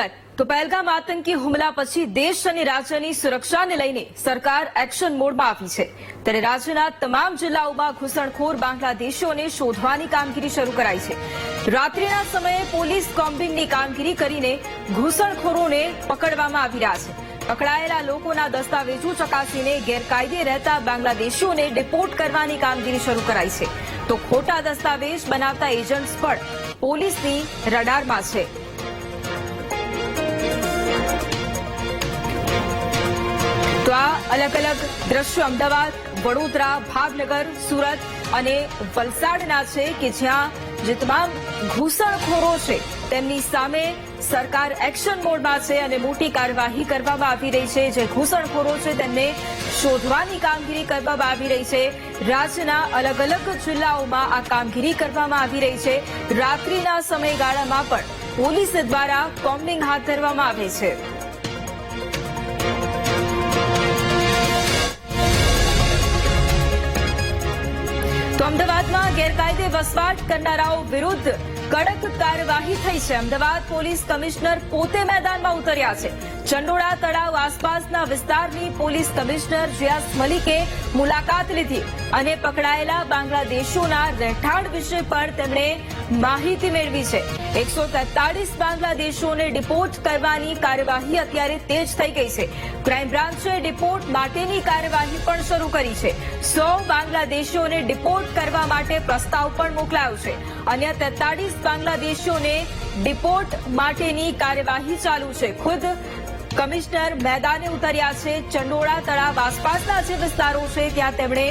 નજર તો પહેલગામ આતંકી હુમલા પછી દેશ અને રાજ્યની સુરક્ષાને લઈને સરકાર એક્શન મોડમાં આવી છે। ત્યારે રાજ્યના તમામ જિલ્લાઓમાં ઘૂસણખોર બાંગ્લાદેશીઓને શોધવાની કામગીરી શરૂ કરાઈ છે। રાત્રિના સમયે પોલીસ કોમ્બિંગની કામગીરી કરીને ઘૂસણખોરોને પકડવામાં આવી રહ્યા છે। પકડાયેલા લોકોના દસ્તાવેજો ચકાસીને ગેરકાયદે રહેતા બાંગ્લાદેશીઓને ડિપોર્ટ કરવાની કામગીરી શરૂ કરાઈ છે। તો ખોટા દસ્તાવેજ બનાવતા એજન્ટ્સ પણ પોલીસની રડારમાં છે। તો આ અલગ અલગ દ્રશ્યો અમદાવાદ, વડોદરા, ભાવનગર, સુરત અને વલસાડના છે કે જ્યાં જે તમામ ઘૂસણખોરો છે તેમની સામે સરકાર એક્શન મોડમાં છે અને મોટી કાર્યવાહી કરવામાં આવી રહી છે। જે ઘૂસણખોરો છે તેમને શોધવાની કામગીરી કરવામાં આવી રહી છે। રાજ્યના અલગ અલગ જિલ્લાઓમાં આ કામગીરી કરવામાં આવી રહી છે। રાત્રિના સમયગાળામાં પણ પોલીસ દ્વારા કોમ્બિંગ હાથ ધરવામાં આવે છે। તો અમદાવાદમાં ગેરકાયદે વસવાટ કરનારાઓ વિરુદ્ધ કડક કાર્યવાહી થઈ છે। અમદાવાદ પોલીસ કમિશનર પોતે મેદાનમાં ઉતર્યા છે। ચંડોળા તળાવ આસપાસના વિસ્તારની પોલીસ કમિશનર રિયાઝ મલિકે મુલાકાત લીધી અને પકડાયેલા બાંગ્લાદેશીઓના રહેઠાણ વિશે પણ તેમણે માહિતી મેળવી છે। 143 બાંગ્લાદેશીઓને ડિપોર્ટ કરવાની કાર્યવાહી અત્યારે તેજ થઈ ગઈ છે। ક્રાઇમ બ્રાન્ચે ડિપોર્ટ માટેની કાર્યવાહી પણ શરૂ કરી છે। 100 બાંગ્લાદેશીઓને ડિપોર્ટ કરવા માટે પ્રસ્તાવ પણ મોકલાયો છે। અન્ય 43 બાંગ્લાદેશીઓને ડિપોર્ટ માટેની કાર્યવાહી ચાલુ છે। ખુદ કમિશનર મેદાને ઉતર્યા છે। ચંડોળા તળાવ આસપાસના જે વિસ્તારો છે ત્યાં તેમણે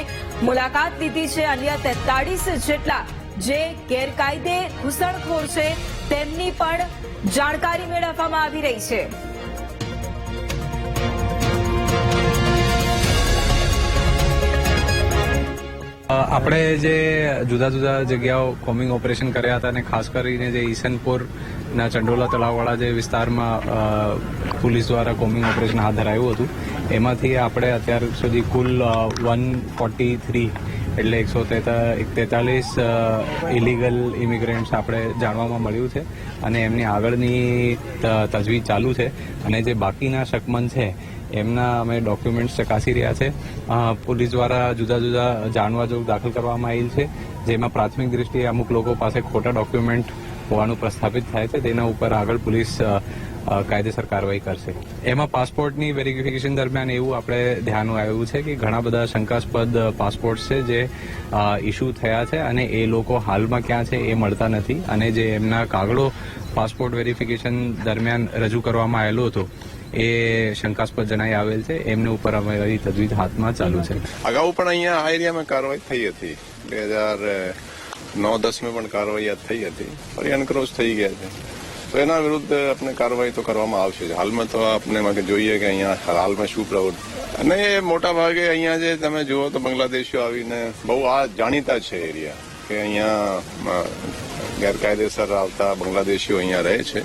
મુલાકાત લીધી છે। અન્ય 43 જેટલા જે ગેરકાયદે ઘૂસણખોર છે તેમની પણ જાણકારી મેળવવામાં આવી રહી છે। આપણે જે જુદા જુદા જગ્યાઓ કોમ્બિંગ ઓપરેશન કર્યા હતા અને ખાસ કરીને જે ઈસનપુરના ચંડોલા તળાવવાળા જે વિસ્તારમાં પોલીસ દ્વારા કોમ્બિંગ ઓપરેશન હાથ ધરાયું હતું એમાંથી આપણે અત્યાર સુધી કુલ 143 એટલે 143 ઇલીગલ ઇમિગ્રન્ટ્સ આપણે જાણવામાં મળ્યું છે અને એમની આગળની તજવીજ ચાલુ છે અને જે બાકીના શકમંદ છે એમના અમે ડોક્યુમેન્ટ્સ ચકાસી રહ્યા છે। પોલીસ દ્વારા જુદા જુદા જાણવા જોગ દાખલ કરવામાં આવેલ છે જેમાં પ્રાથમિક દૃષ્ટિએ અમુક લોકો પાસે ખોટા ડોક્યુમેન્ટ હોવાનું પ્રસ્થાપિત થાય છે તેના ઉપર આગળ પોલીસ કાયદેસર કાર્યવાહી કરશે। એમાં પાસપોર્ટની વેરિફિકેશન દરમિયાન એવું આપણે ધ્યાન આવ્યું છે કે ઘણા બધા શંકાસ્પદ પાસપોર્ટ છે જે ઇસ્યુ થયા છે અને એ લોકો હાલમાં ક્યાં છે એ મળતા નથી અને જે એમના કાગળો પાસપોર્ટ વેરિફિકેશન દરમિયાન રજૂ કરવામાં આવેલો હતો એ શંકાસ્પદ જણાઈ આવેલ છે। એમને ઉપર અમારી તજવીજ હાથમાં ચાલુ છે। અગાઉ પણ અહીંયા આ એરિયામાં કાર્યવાહી થઈ હતી 2009-10 માં પણ કાર્યવાહી થઈ હતી ફરી અનક્રોચ થઈ ગયા છે તો એના વિરુદ્ધ આપણે કાર્યવાહી તો કરવામાં આવશે। હાલમાં તો આપણે જોઈએ કે અહીંયા હાલમાં શું પ્રવૃત્તિ અને એ મોટા ભાગે અહીંયા જે તમે જુઓ તો બાંગ્લાદેશીઓ આવીને બહુ આ જાણીતા છે એરિયા કે અહીંયા ગેરકાયદેસર આવતા બાંગ્લાદેશીઓ અહીંયા રહે છે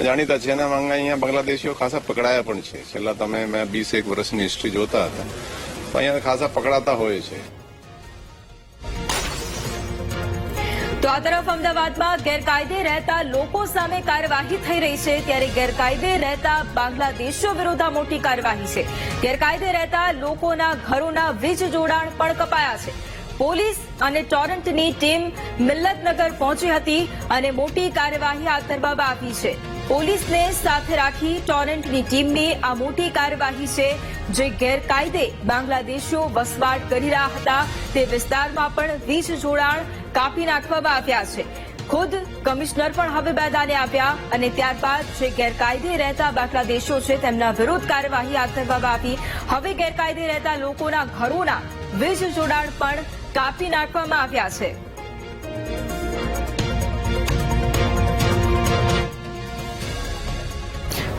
જાણીતા છે અને અહીંયા બાંગ્લાદેશીઓ ખાસા પકડાયા પણ છે। છેલ્લા તમે મેં 20 વર્ષની હિસ્ટ્રી જોતા હતા તો અહીંયા ખાસા પકડાતા હોય છે। તો આ તરફ અમદાવાદમાં ગેરકાયદે રહેતા લોકો સામે કાર્યવાહી થઈ રહી છે ત્યારે ગેરકાયદે રહેતા બાંગ્લાદેશીઓ વિરુદ્ધ મોટી કાર્યવાહી છે। ગેરકાયદે રહેતા લોકોના ઘરોના વીજ જોડાણ પણ કપાયા છે। પોલીસ અને ટોરન્ટની ટીમ મિલ્લતનગર પહોંચી હતી અને મોટી કાર્યવાહી હાથ ધરવામાં આવી છે। પોલીસને સાથે રાખી ટોરન્ટની ટીમની આ મોટી કાર્યવાહી છે જે ગેરકાયદે બાંગ્લાદેશીઓ વસવાટ કરી રહ્યા હતા તે વિસ્તારમાં પણ વીજ જોડાણ કાપી નાખવામાં આવ્યા છે। ખુદ કમિશનર પણ હવે મેદાને આવ્યા અને ત્યારબાદ જે ગેરકાયદે રહેતા બાંગ્લાદેશીઓ છે તેમના વિરુદ્ધ કાર્યવાહી હાથ ધરવામાં આવી। હવે ગેરકાયદે રહેતા લોકોના ઘરોના વીજ જોડાણ પણ કાપી નાખવામાં આવ્યા છે।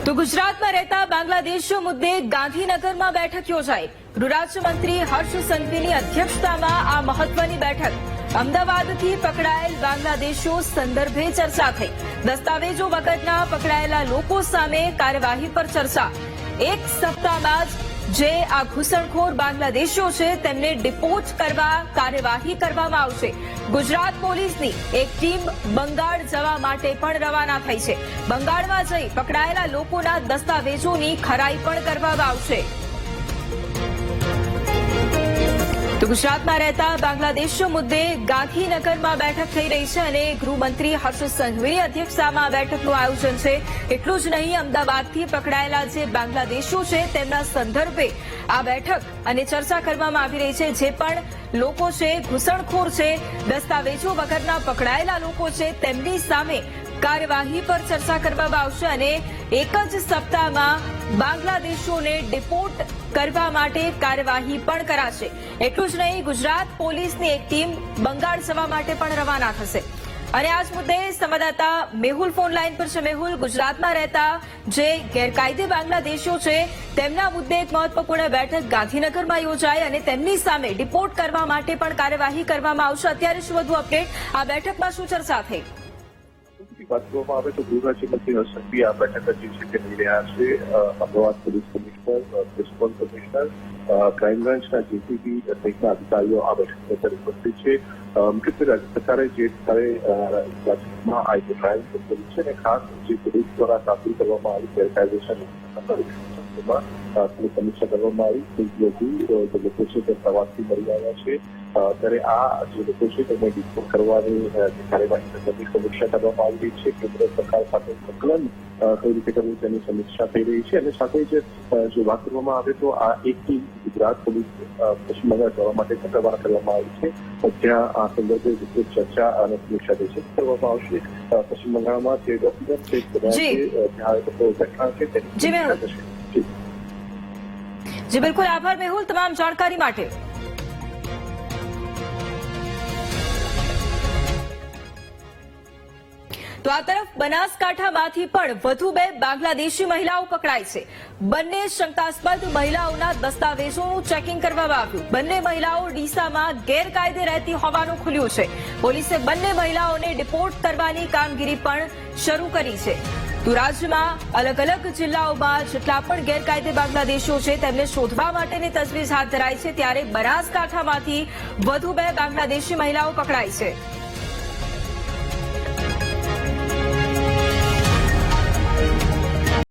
તો ગુજરાતમાં રહેતા બાંગ્લાદેશીઓ મુદ્દે ગાંધીનગરમાં બેઠક યોજાઈ। ગૃહરાજ્યમંત્રી હર્ષ સંઘવીની અધ્યક્ષતામાં આ મહત્વની બેઠક અમદાવાદથી પકડાયેલ બાંગ્લાદેશીઓ સંદર્ભે ચર્ચા થઈ। દસ્તાવેજો વગરના પકડાયેલા લોકો સામે કાર્યવાહી પર ચર્ચા। એક સપ્તાહમાં જ જે આ ઘૂસણખોર બાંગ્લાદેશીઓ છે તેમને ડિપોર્ટ કરવા કાર્યવાહી કરવામાં આવશે. ગુજરાત પોલીસની એક ટીમ બંગાળ જવા માટે પણ રવાના થઈ છે. બંગાળમાં જઈ પકડાયેલા લોકોના દસ્તાવેજોની ખરાઈ પણ કરવામાં આવશે. તો ગુજરાતમાં રહેતા બાંગ્લાદેશીઓ મુદ્દે ગાંધીનગરમાં બેઠક થઈ રહી છે અને ગૃહમંત્રી હર્ષ સંઘવીની અધ્યક્ષતામાં આ બેઠકનું આયોજન છે. એટલું જ નહીં, અમદાવાદથી પકડાયેલા જે બાંગ્લાદેશીઓ છે તેમના સંદર્ભે આ બેઠક અને ચર્ચા કરવામાં આવી રહી છે. જે પણ લોકો છે, ઘૂસણખોર છે, દસ્તાવેજો વગરના પકડાયેલા લોકો છે, તેમની સામે કાર્યવાહી પર ચર્ચા કરવામાં આવશે અને એક જ સપ્તાહમાં બાંગ્લાદેશીઓને ડિપોર્ટ કરવા માટે કાર્યવાહી પણ કરાશે. એટલું જ નહીં, ગુજરાત પોલીસની એક ટીમ બંગાળ જવા માટે પણ રવાના થશે. અને આ જ મુદ્દે સંવાદદાતા મેહુલ ફોન લાઈન પર છે. મેહુલ, ગુજરાતમાં રહેતા જે ગેરકાયદે બાંગ્લાદેશીઓ છે તેમના મુદ્દે એક મહત્વપૂર્ણ બેઠક ગાંધીનગરમાં યોજાઈ અને તેમની સામે ડિપોર્ટ કરવા માટે પણ કાર્યવાહી કરવામાં આવશે. અત્યારે શું વધુ અપડેટ? આ બેઠકમાં શું ચર્ચા થઈ? વાત કરવામાં આવે તો ગૃહ રાજ્યમંત્રી હર્ષ સંઘવી આ બેઠક જે છે તે લઈ રહ્યા છે. Ahmedabad police commissioner, principal commissioner, crime બ્રાન્ચના જેસીપી સહિતના અધિકારીઓ આ બેઠક પર ઉપસ્થિત છે. મુખ્યત્વે રાજ્ય સરકારે જે રાજ્યમાં આ ટ્રાયલ કર્યું છે અને ખાસ જે પોલીસ દ્વારા કાબુ કરવામાં આવી ગેરકાયદેસર સમીક્ષા કરવામાં આવી. જે લોકો છે તે પ્રવાસથી મળી આવ્યા છે. ત્યારે આ જે લોકો છે તેમને ડિપોર્ટ કરવાની કાર્યવાહી સમીક્ષા કરવામાં આવી રહી છે. કેન્દ્ર સરકાર સાથે સંકલન કઈ રીતે કરવું તેની સમીક્ષા થઈ રહી છે. અને સાથે જ જો વાત કરવામાં આવે તો આ એક ટીમ ગુજરાત પોલીસ પશ્ચિમ બંગાળ જવા માટે રવાના કરવામાં આવી છે. ત્યાં આ સંદર્ભે વિસ્તૃત ચર્ચા અને સમીક્ષા જે છે કરવામાં આવશે. પશ્ચિમ બંગાળમાં જે ડોક્યુમેન્ટ છે ત્યાં ઘટના છે તેની સમીક્ષા થશે. જી બિલકુલ, આભાર મેહુલ તમામ જાણકારી માટે. તો આ તરફ બનાસકાંઠામાંથી પણ વધુ 2 બાંગ્લાદેશી મહિલાઓ પકડાઈ છે. બંને શંકાસ્પદ મહિલાઓના દસ્તાવેજોનું ચેકિંગ કરવામાં આવ્યું. બંને મહિલાઓ ડીસામાં ગેરકાયદે રહેતી હોવાનું ખુલ્યું છે. પોલીસે બંને મહિલાઓને ડિપોર્ટ કરવાની કામગીરી પણ શરૂ કરી છે. તો રાજ્યમાં અલગ અલગ જિલ્લાઓમાં જેટલા પણ ગેરકાયદે બાંગ્લાદેશીઓ છે તેમને શોધવા માટેની તજવીજ હાથ ધરાઈ છે. ત્યારે બનાસકાંઠામાંથી વધુ 2 બાંગ્લાદેશી મહિલાઓ પકડાઈ છે.